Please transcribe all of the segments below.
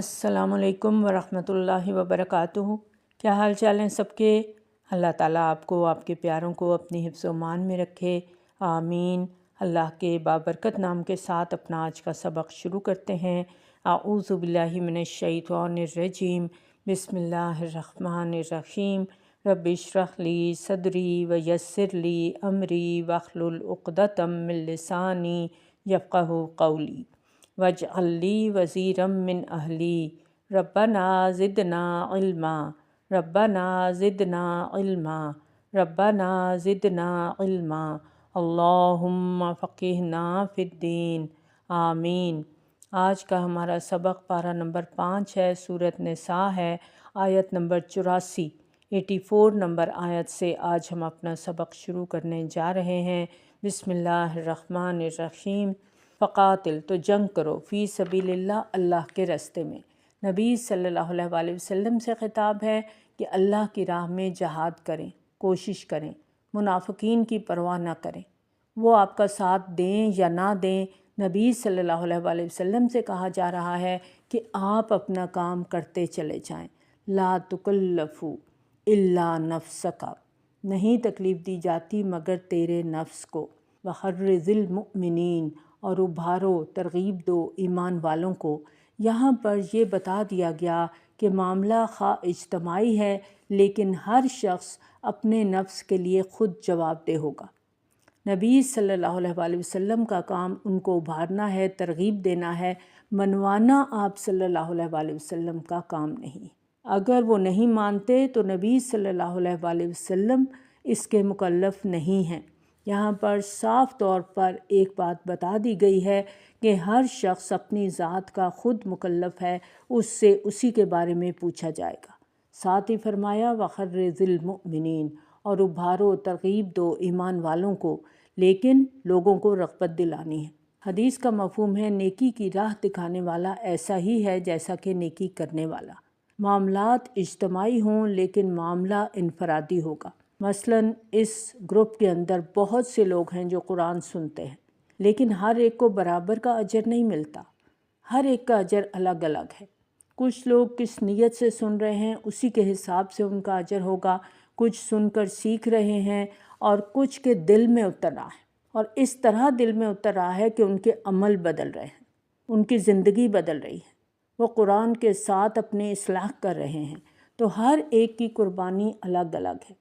السلام علیکم ورحمۃ اللہ وبرکاتہ۔ کیا حال چال ہیں سب کے؟ اللہ تعالیٰ آپ کو، آپ کے پیاروں کو اپنی حفظ و امان میں رکھے، آمین۔ اللہ کے بابرکت نام کے ساتھ اپنا آج کا سبق شروع کرتے ہیں۔ اعوذ باللہ من الشیطان الرجیم، بسم اللہ الرحمن الرحیم۔ رب اشرح لی صدری ویسر لی امری واحلل عقدۃ من لسانی یفقہوا قولی واجعل لی وزیرا من اہلی ربنا زدنا علما ربنا زدنا علما ربنا زدنا علما اللہم فقہنا فی الدین، آمین۔ آج کا ہمارا سبق پارہ نمبر 5 ہے، سورۃ نساء ہے، آیت نمبر 84، 84 نمبر آیت سے آج ہم اپنا سبق شروع کرنے جا رہے ہیں۔ بسم اللہ الرحمن الرحیم۔ فقاتل، تو جنگ کرو، فی سبیل اللہ، اللہ کے راستے میں۔ نبی صلی اللہ علیہ وآلہ وسلم سے خطاب ہے کہ اللہ کی راہ میں جہاد کریں، کوشش کریں، منافقین کی پرواہ نہ کریں، وہ آپ کا ساتھ دیں یا نہ دیں۔ نبی صلی اللہ علیہ وآلہ وسلم سے کہا جا رہا ہے کہ آپ اپنا کام کرتے چلے جائیں۔ لا تکلفوا الا نفسک، نہیں تکلیف دی جاتی مگر تیرے نفس کو۔ وحرض المؤمنین، اور ابھارو، ترغیب دو ایمان والوں کو۔ یہاں پر یہ بتا دیا گیا کہ معاملہ خواہ اجتماعی ہے لیکن ہر شخص اپنے نفس کے لیے خود جواب دہ ہوگا۔ نبی صلی اللہ علیہ وآلہ وسلم کا کام ان کو ابھارنا ہے، ترغیب دینا ہے، منوانا آپ صلی اللہ علیہ وآلہ وسلم کا کام نہیں۔ اگر وہ نہیں مانتے تو نبی صلی اللہ علیہ وآلہ وسلم اس کے مکلف نہیں ہیں۔ یہاں پر صاف طور پر ایک بات بتا دی گئی ہے کہ ہر شخص اپنی ذات کا خود مکلف ہے، اس سے اسی کے بارے میں پوچھا جائے گا۔ ساتھ ہی فرمایا وَحَرِّضِ الْمُؤْمِنِينَ، اور ابھارو، ترغیب دو ایمان والوں کو، لیکن لوگوں کو رغبت دلانی ہے۔ حدیث کا مفہوم ہے نیکی کی راہ دکھانے والا ایسا ہی ہے جیسا کہ نیکی کرنے والا۔ معاملات اجتماعی ہوں لیکن معاملہ انفرادی ہوگا۔ مثلاً اس گروپ کے اندر بہت سے لوگ ہیں جو قرآن سنتے ہیں، لیکن ہر ایک کو برابر کا اجر نہیں ملتا، ہر ایک کا اجر الگ الگ ہے۔ کچھ لوگ کس نیت سے سن رہے ہیں اسی کے حساب سے ان کا اجر ہوگا، کچھ سن کر سیکھ رہے ہیں اور کچھ کے دل میں اتر رہا ہے، اور اس طرح دل میں اتر رہا ہے کہ ان کے عمل بدل رہے ہیں، ان کی زندگی بدل رہی ہے، وہ قرآن کے ساتھ اپنی اصلاح کر رہے ہیں۔ تو ہر ایک کی قربانی الگ الگ ہے۔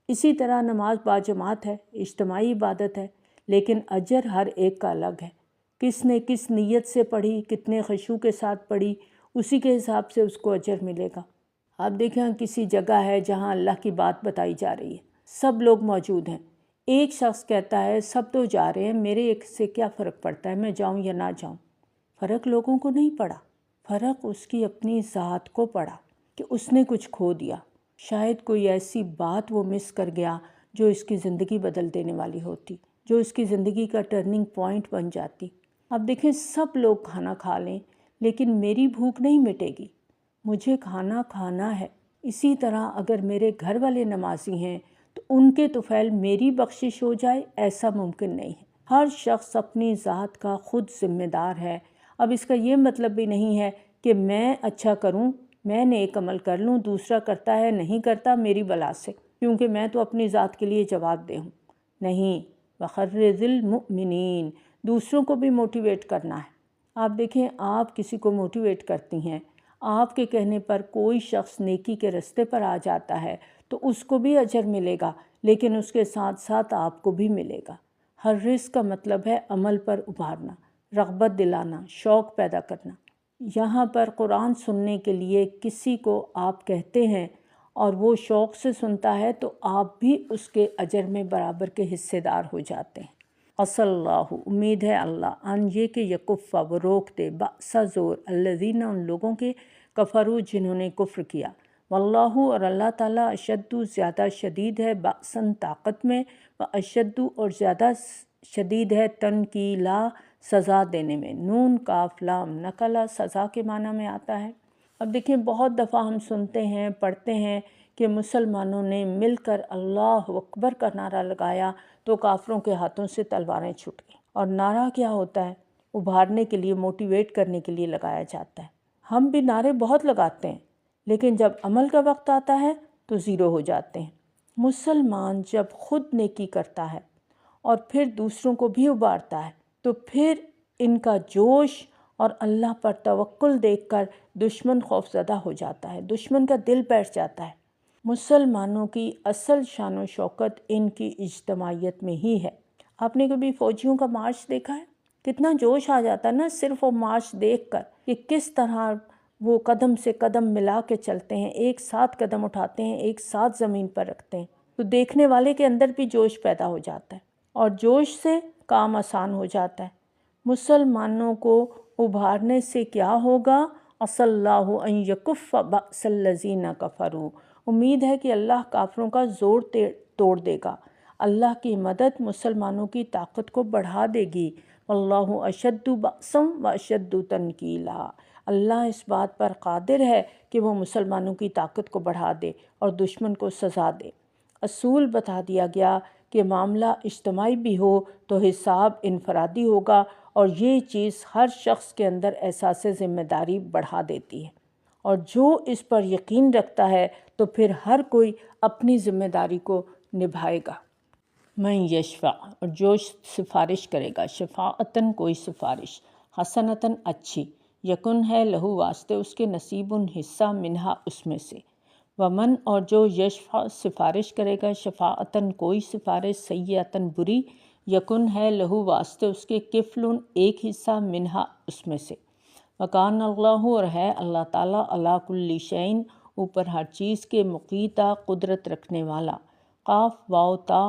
اسی طرح نماز باجماعت ہے، اجتماعی عبادت ہے، لیکن اجر ہر ایک کا الگ ہے۔ کس نے کس نیت سے پڑھی، کتنے خشوع کے ساتھ پڑھی، اسی کے حساب سے اس کو اجر ملے گا۔ آپ دیکھیں کسی جگہ ہے جہاں اللہ کی بات بتائی جا رہی ہے، سب لوگ موجود ہیں، ایک شخص کہتا ہے سب تو جا رہے ہیں، میرے ایک سے کیا فرق پڑتا ہے، میں جاؤں یا نہ جاؤں۔ فرق لوگوں کو نہیں پڑا، فرق اس کی اپنی ذات کو پڑا کہ اس نے کچھ کھو دیا۔ شاید کوئی ایسی بات وہ مس کر گیا جو اس کی زندگی بدل دینے والی ہوتی، جو اس کی زندگی کا ٹرننگ پوائنٹ بن جاتی۔ اب دیکھیں سب لوگ کھانا کھا لیں لیکن میری بھوک نہیں مٹے گی، مجھے کھانا کھانا ہے۔ اسی طرح اگر میرے گھر والے نمازی ہیں تو ان کے طفیل میری بخشش ہو جائے، ایسا ممکن نہیں ہے۔ ہر شخص اپنی ذات کا خود ذمہ دار ہے۔ اب اس کا یہ مطلب بھی نہیں ہے کہ میں اچھا کروں، میں نیک عمل کر لوں، دوسرا کرتا ہے نہیں کرتا میری بلا سے، کیونکہ میں تو اپنی ذات کے لیے جواب دہ ہوں۔ نہیں، وَحَرِّضِ الْمُؤْمِنِينَ، دوسروں کو بھی موٹیویٹ کرنا ہے۔ آپ دیکھیں آپ کسی کو موٹیویٹ کرتی ہیں، آپ کے کہنے پر کوئی شخص نیکی کے راستے پر آ جاتا ہے تو اس کو بھی اجر ملے گا، لیکن اس کے ساتھ ساتھ آپ کو بھی ملے گا۔ حرص کا مطلب ہے عمل پر ابھارنا، رغبت دلانا، شوق پیدا کرنا۔ یہاں پر قرآن سننے کے لیے کسی کو آپ کہتے ہیں اور وہ شوق سے سنتا ہے تو آپ بھی اس کے اجر میں برابر کے حصے دار ہو جاتے ہیں۔ عسى اللہ، امید ہے اللہ، ان یہ کہ یکفّ، وہ روک دے، بأس، زور، الذین، ان لوگوں کے، کفروا، جنہوں نے کفر کیا، واللہ، اور اللہ تعالیٰ، اشد، زیادہ شدید ہے، بأساً، طاقت میں، واشد، اور زیادہ شدید ہے، تنکیلا، سزا دینے میں۔ نون کاف لام نکلا سزا کے معنی میں آتا ہے۔ اب دیکھیں بہت دفعہ ہم سنتے ہیں، پڑھتے ہیں کہ مسلمانوں نے مل کر اللہ اکبر کا نعرہ لگایا تو کافروں کے ہاتھوں سے تلواریں چھوٹ گئیں۔ اور نعرہ کیا ہوتا ہے؟ ابھارنے کے لیے، موٹیویٹ کرنے کے لیے لگایا جاتا ہے۔ ہم بھی نعرے بہت لگاتے ہیں، لیکن جب عمل کا وقت آتا ہے تو زیرو ہو جاتے ہیں۔ مسلمان جب خود نیکی کرتا ہے اور پھر دوسروں کو بھی ابھارتا ہے تو پھر ان کا جوش اور اللہ پر توکل دیکھ کر دشمن خوفزدہ ہو جاتا ہے، دشمن کا دل بیٹھ جاتا ہے۔ مسلمانوں کی اصل شان و شوکت ان کی اجتماعیت میں ہی ہے۔ آپ نے کبھی فوجیوں کا مارچ دیکھا ہے؟ کتنا جوش آ جاتا ہے نا صرف وہ مارچ دیکھ کر، کہ کس طرح وہ قدم سے قدم ملا کے چلتے ہیں، ایک ساتھ قدم اٹھاتے ہیں، ایک ساتھ زمین پر رکھتے ہیں، تو دیکھنے والے کے اندر بھی جوش پیدا ہو جاتا ہے اور جوش سے کام آسان ہو جاتا ہے۔ مسلمانوں کو ابھارنے سے کیا ہوگا؟ عسى اللّہ ان یکف بأس الذین کفروا، امید ہے کہ اللہ کافروں کا زور توڑ دے گا، اللہ کی مدد مسلمانوں کی طاقت کو بڑھا دے گی۔ واللہ اشد بأسا واشد تنکیلا، اللہ اس بات پر قادر ہے کہ وہ مسلمانوں کی طاقت کو بڑھا دے اور دشمن کو سزا دے۔ اصول بتا دیا گیا کہ معاملہ اجتماعی بھی ہو تو حساب انفرادی ہوگا، اور یہ چیز ہر شخص کے اندر احساس ذمہ داری بڑھا دیتی ہے، اور جو اس پر یقین رکھتا ہے تو پھر ہر کوئی اپنی ذمہ داری کو نبھائے گا۔ من یشفع، اور جو سفارش کرے گا، شفاعتاً کوئی سفارش، حسنتاً اچھی، یکن ہے لہو واسطے اس کے نصیب حصہ منہا اس میں سے، ومن، اور جو یشفع سفارش کرے گا، شفاعتاً کوئی سفارش، سیئتاً بری، یکن ہے لہو واسطے اس کے کفل ایک حصہ منہا اس میں سے، وکان اللہ، اور ہے اللہ تعالیٰ، علی کل شیء اوپر ہر چیز کے، مقیتا قدرت رکھنے والا، قاف واو تا،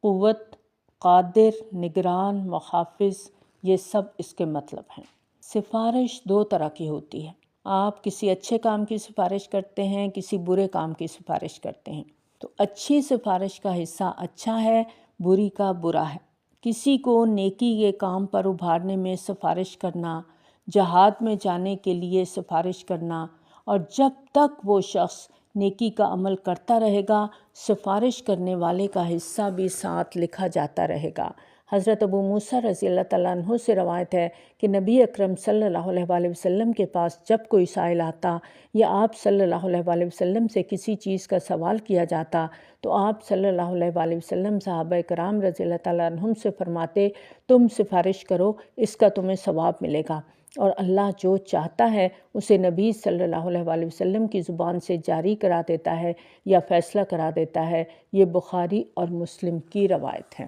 قوت، قادر، نگران، محافظ، یہ سب اس کے مطلب ہیں۔ سفارش دو طرح کی ہوتی ہے، آپ کسی اچھے کام کی سفارش کرتے ہیں، کسی برے کام کی سفارش کرتے ہیں، تو اچھی سفارش کا حصہ اچھا ہے، بری کا برا ہے۔ کسی کو نیکی کے کام پر ابھارنے میں سفارش کرنا، جہاد میں جانے کے لیے سفارش کرنا، اور جب تک وہ شخص نیکی کا عمل کرتا رہے گا، سفارش کرنے والے کا حصہ بھی ساتھ لکھا جاتا رہے گا۔ حضرت ابو موسیٰ رضی اللہ تعالیٰ عنہ سے روایت ہے کہ نبی اکرم صلی اللہ علیہ وآلہ وسلم کے پاس جب کوئی سائل آتا یا آپ صلی اللہ علیہ وآلہ وسلم سے کسی چیز کا سوال کیا جاتا تو آپ صلی اللہ علیہ وآلہ وسلم صحابہ کرام رضی اللہ تعالیٰ عنہم سے فرماتے، تم سفارش کرو، اس کا تمہیں ثواب ملے گا، اور اللہ جو چاہتا ہے اسے نبی صلی اللہ علیہ وآلہ وسلم کی زبان سے جاری کرا دیتا ہے یا فیصلہ کرا دیتا ہے۔ یہ بخاری اور مسلم کی روایت ہے۔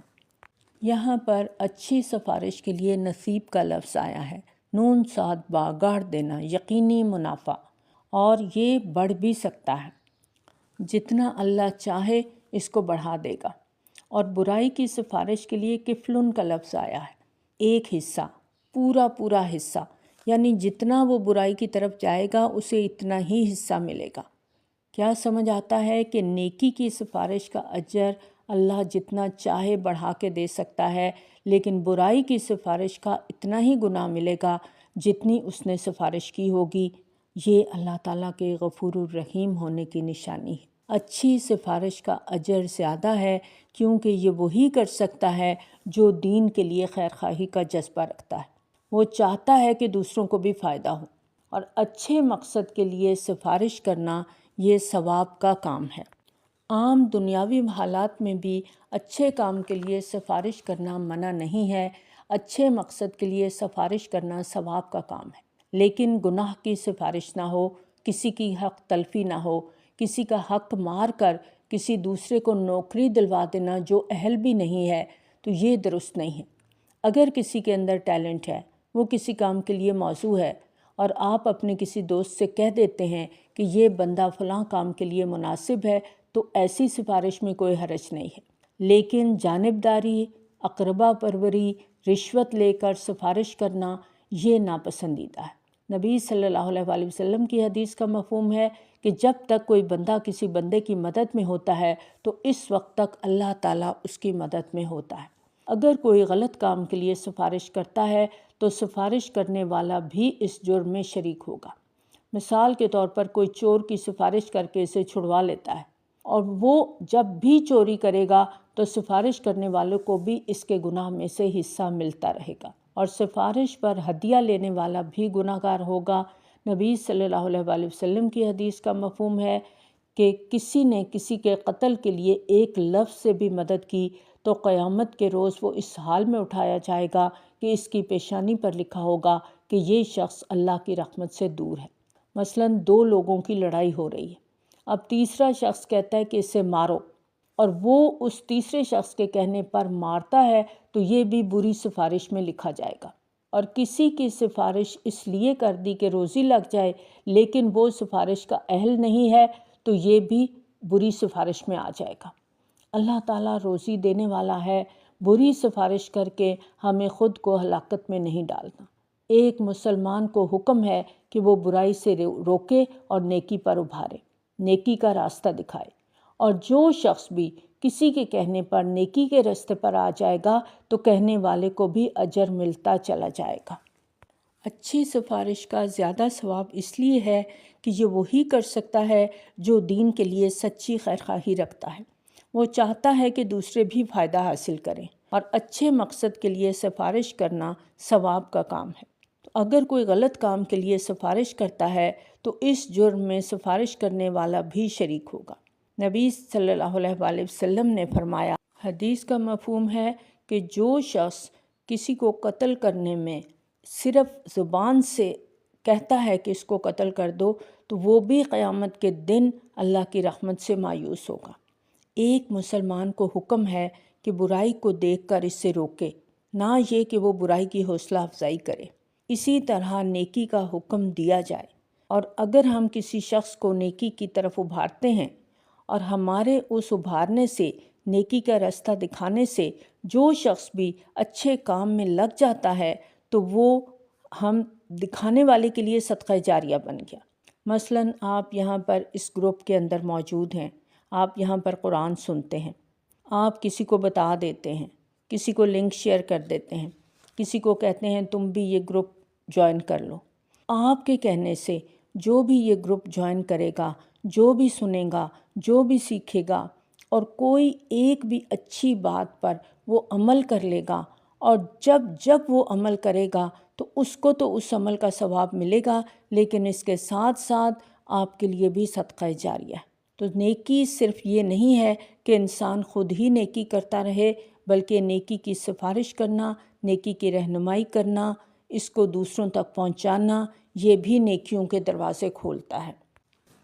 یہاں پر اچھی سفارش کے لیے نصیب کا لفظ آیا ہے، نون صاد با گاڑ دینا، یقینی منافع، اور یہ بڑھ بھی سکتا ہے، جتنا اللہ چاہے اس کو بڑھا دے گا۔ اور برائی کی سفارش کے لیے کفلن کا لفظ آیا ہے، ایک حصہ، پورا حصہ، یعنی جتنا وہ برائی کی طرف جائے گا اسے اتنا ہی حصہ ملے گا۔ کیا سمجھ آتا ہے کہ نیکی کی سفارش کا اجر اللہ جتنا چاہے بڑھا کے دے سکتا ہے، لیکن برائی کی سفارش کا اتنا ہی گناہ ملے گا جتنی اس نے سفارش کی ہوگی۔ یہ اللہ تعالیٰ کے غفور الرحیم ہونے کی نشانی ہے۔ اچھی سفارش کا اجر زیادہ ہے کیونکہ یہ وہی کر سکتا ہے جو دین کے لیے خیر خواہی کا جذبہ رکھتا ہے، وہ چاہتا ہے کہ دوسروں کو بھی فائدہ ہو، اور اچھے مقصد کے لیے سفارش کرنا یہ ثواب کا کام ہے۔ عام دنیاوی حالات میں بھی اچھے کام کے لیے سفارش کرنا منع نہیں ہے، اچھے مقصد کے لیے سفارش کرنا ثواب کا کام ہے، لیکن گناہ کی سفارش نہ ہو، کسی کی حق تلفی نہ ہو، کسی کا حق مار کر کسی دوسرے کو نوکری دلوا دینا جو اہل بھی نہیں ہے، تو یہ درست نہیں ہے۔ اگر کسی کے اندر ٹیلنٹ ہے، وہ کسی کام کے لیے موزوں ہے، اور آپ اپنے کسی دوست سے کہہ دیتے ہیں کہ یہ بندہ فلاں کام کے لیے مناسب ہے، تو ایسی سفارش میں کوئی حرج نہیں ہے، لیکن جانبداری، اقربا پروری، رشوت لے کر سفارش کرنا یہ ناپسندیدہ ہے۔ نبی صلی اللہ علیہ وآلہ وسلم کی حدیث کا مفہوم ہے کہ جب تک کوئی بندہ کسی بندے کی مدد میں ہوتا ہے تو اس وقت تک اللہ تعالیٰ اس کی مدد میں ہوتا ہے۔ اگر کوئی غلط کام کے لیے سفارش کرتا ہے تو سفارش کرنے والا بھی اس جرم میں شریک ہوگا۔ مثال کے طور پر کوئی چور کی سفارش کر کے اسے چھڑوا لیتا ہے، اور وہ جب بھی چوری کرے گا تو سفارش کرنے والوں کو بھی اس کے گناہ میں سے حصہ ملتا رہے گا، اور سفارش پر ہدیہ لینے والا بھی گناہگار ہوگا۔ نبی صلی اللہ علیہ وسلم کی حدیث کا مفہوم ہے کہ کسی نے کسی کے قتل کے لیے ایک لفظ سے بھی مدد کی تو قیامت کے روز وہ اس حال میں اٹھایا جائے گا کہ اس کی پیشانی پر لکھا ہوگا کہ یہ شخص اللہ کی رحمت سے دور ہے۔ مثلاً دو لوگوں کی لڑائی ہو رہی ہے، اب تیسرا شخص کہتا ہے کہ اسے مارو، اور وہ اس تیسرے شخص کے کہنے پر مارتا ہے تو یہ بھی بری سفارش میں لکھا جائے گا۔ اور کسی کی سفارش اس لیے کر دی کہ روزی لگ جائے لیکن وہ سفارش کا اہل نہیں ہے تو یہ بھی بری سفارش میں آ جائے گا۔ اللہ تعالیٰ روزی دینے والا ہے، بری سفارش کر کے ہمیں خود کو ہلاکت میں نہیں ڈالنا۔ ایک مسلمان کو حکم ہے کہ وہ برائی سے روکے اور نیکی پر ابھارے، نیکی کا راستہ دکھائے، اور جو شخص بھی کسی کے کہنے پر نیکی کے راستے پر آ جائے گا تو کہنے والے کو بھی اجر ملتا چلا جائے گا۔ اچھی سفارش کا زیادہ ثواب اس لیے ہے کہ یہ وہی کر سکتا ہے جو دین کے لیے سچی خیرخواہی رکھتا ہے، وہ چاہتا ہے کہ دوسرے بھی فائدہ حاصل کریں، اور اچھے مقصد کے لیے سفارش کرنا ثواب کا کام ہے۔ تو اگر کوئی غلط کام کے لیے سفارش کرتا ہے تو اس جرم میں سفارش کرنے والا بھی شریک ہوگا۔ نبی صلی اللہ علیہ وسلم نے فرمایا، حدیث کا مفہوم ہے کہ جو شخص کسی کو قتل کرنے میں صرف زبان سے کہتا ہے کہ اس کو قتل کر دو تو وہ بھی قیامت کے دن اللہ کی رحمت سے مایوس ہوگا۔ ایک مسلمان کو حکم ہے کہ برائی کو دیکھ کر اس سے روکے، نہ یہ کہ وہ برائی کی حوصلہ افزائی کرے۔ اسی طرح نیکی کا حکم دیا جائے، اور اگر ہم کسی شخص کو نیکی کی طرف ابھارتے ہیں اور ہمارے اس ابھارنے سے، نیکی کا راستہ دکھانے سے جو شخص بھی اچھے کام میں لگ جاتا ہے تو وہ ہم دکھانے والے کے لیے صدقہ جاریہ بن گیا۔ مثلاً آپ یہاں پر اس گروپ کے اندر موجود ہیں، آپ یہاں پر قرآن سنتے ہیں، آپ کسی کو بتا دیتے ہیں، کسی کو لنک شیئر کر دیتے ہیں، کسی کو کہتے ہیں تم بھی یہ گروپ جوائن کر لو۔ آپ کے کہنے سے جو بھی یہ گروپ جوائن کرے گا، جو بھی سنے گا، جو بھی سیکھے گا، اور کوئی ایک بھی اچھی بات پر وہ عمل کر لے گا، اور جب وہ عمل کرے گا تو اس کو تو اس عمل کا ثواب ملے گا، لیکن اس کے ساتھ ساتھ آپ کے لیے بھی صدقہ جاریہ ہے۔ تو نیکی صرف یہ نہیں ہے کہ انسان خود ہی نیکی کرتا رہے، بلکہ نیکی کی سفارش کرنا، نیکی کی رہنمائی کرنا، اس کو دوسروں تک پہنچانا، یہ بھی نیکیوں کے دروازے کھولتا ہے۔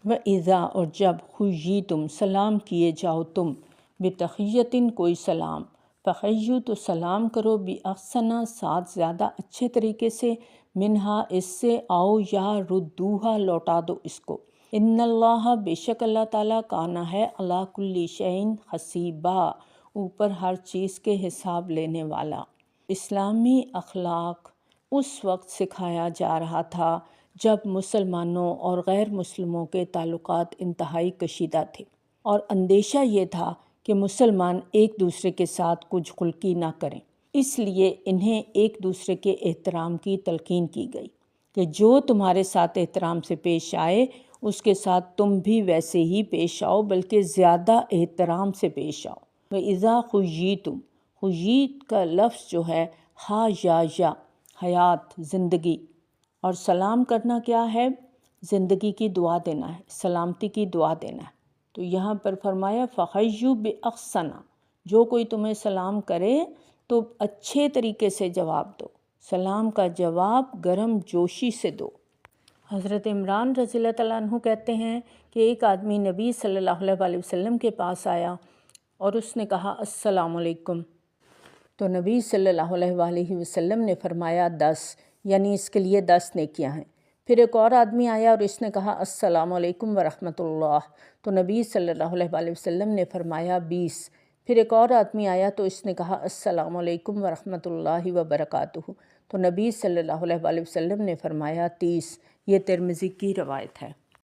وَإِذَا، اور جب حُيِّيتُم، سلام کیے جاؤ تم، بِتَحِيَّةٍ، کوئی سلام، فَحَيُّوا، تو سلام کرو، بِأَحْسَنَ، ساتھ زیادہ اچھے طریقے سے، منہا، اس سے، آؤ یا ردوہا، لوٹا دو اس کو۔ ان اللہ، بے شک اللہ تعالیٰ، کانا ہے، علی کل شیء حسیبا، اوپر ہر چیز کے حساب لینے والا۔ اسلامی اخلاق اس وقت سکھایا جا رہا تھا جب مسلمانوں اور غیر مسلموں کے تعلقات انتہائی کشیدہ تھے، اور اندیشہ یہ تھا کہ مسلمان ایک دوسرے کے ساتھ کچھ خلقی نہ کریں، اس لیے انہیں ایک دوسرے کے احترام کی تلقین کی گئی کہ جو تمہارے ساتھ احترام سے پیش آئے اس کے ساتھ تم بھی ویسے ہی پیش آؤ، بلکہ زیادہ احترام سے پیش آؤ۔ وَإِذَا حُيِّيتُم، حُيِّیت کا لفظ جو ہے یا حیات، زندگی، اور سلام کرنا کیا ہے؟ زندگی کی دعا دینا ہے، سلامتی کی دعا دینا ہے۔ تو یہاں پر فرمایا فَحَيُّوا بِأَحْسَنَ، جو کوئی تمہیں سلام کرے تو اچھے طریقے سے جواب دو، سلام کا جواب گرم جوشی سے دو۔ حضرت عمران رضی اللہ تعالیٰ عنہ کہتے ہیں کہ ایک آدمی نبی صلی اللہ علیہ وسلم کے پاس آیا اور اس نے کہا السلام علیکم، تو نبی صلی اللہ علیہ وسلم نے فرمایا 10، یعنی اس کے لیے 10 نیکیاں ہیں۔ پھر ایک اور آدمی آیا اور اس نے کہا السلام علیکم ورحمۃ اللہ، تو نبی صلی اللہ علیہ وسلم نے فرمایا 20۔ پھر ایک اور آدمی آیا تو اس نے کہا السلام علیکم ورحمۃ اللہ وبرکاتہ، تو نبی صلی اللہ علیہ وسلم نے فرمایا 30۔ یہ ترمذی کی روایت ہے۔